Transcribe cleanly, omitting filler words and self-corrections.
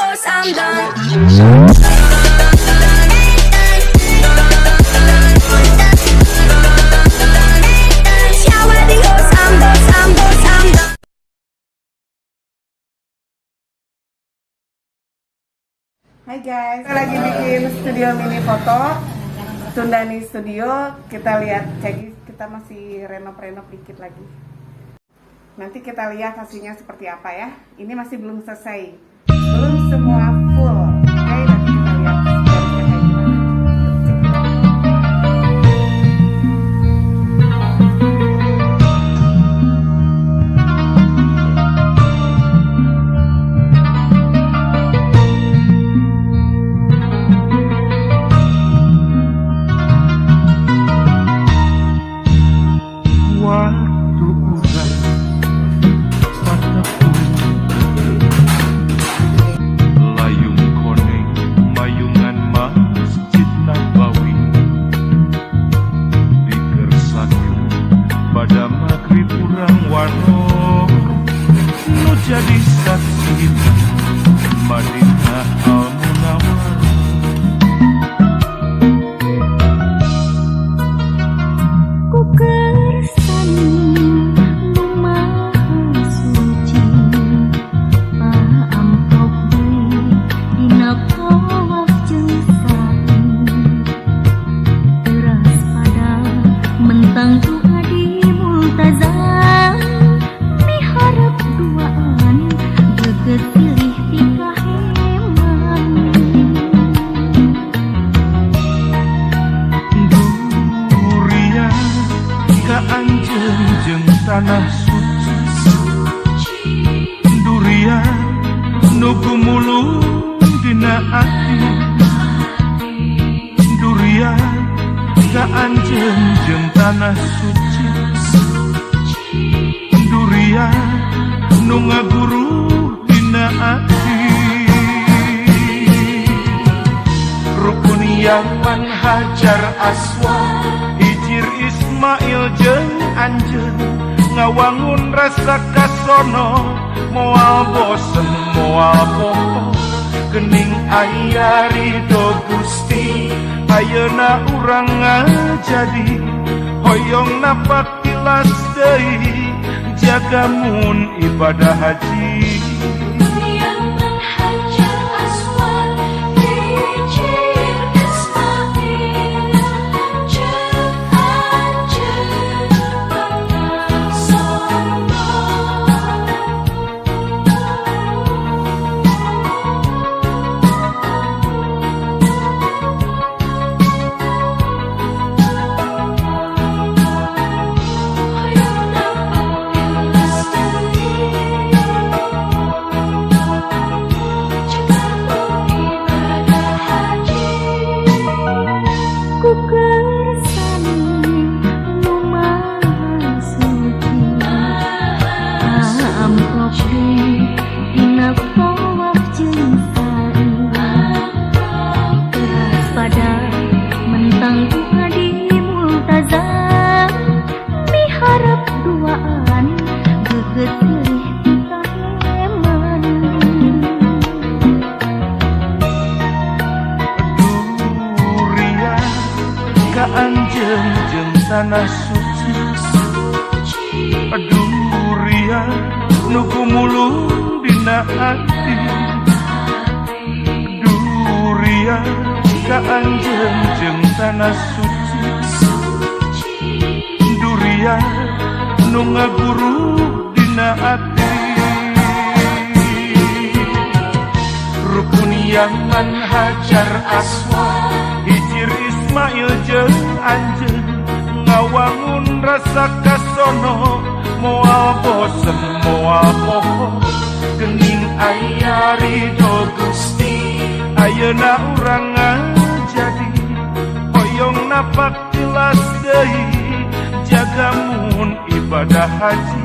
adios, I'm done. Ciao, adios, I'm done. Hai guys, kita lagi bikin studio mini foto Sundani Studio. Kita lihat, jadi kita masih renov dikit lagi. Nanti kita lihat hasilnya seperti apa ya. Ini masih belum selesai, belum semua full. Oke, nanti kita lihat beresnya kayak gimana. Jadi saksi Madinah Al-Munawwar, ku kersani nu maha suci paampok deui dina tawaf jeung sa'i teras pada mentang doa di multazam miharep duaan pilih tikah heman durian ka anjeun jeung tanah suci, durian nu gumulung dina ati, durian ka anjeun jeung tanah suci, durian nu ngaguru dina ati, rukun Yaman Hajar Aswad, Hijir Ismail jeung anjeun ngawangun rasa kasono, moal bosen moal poho geuning aya ridho Gusti, ayeuna urang ngajadi hoyong napak tilas deui jaga mun ibadah haji. Anjeun jeung tanah suci, durian nu gumulung dina ati, durian ka anjeun jeung tanah suci, durian nu ngaguru dina ati, rukun Yaman Hajar Aswad, Hijir Ismail jeung anjeun ngawangun rasa kasono, moal bosen moal poho geuning aya ridho Gusti, ayeuna urang ngajadi hoyong napak tilas deui jaga mun ibadah haji.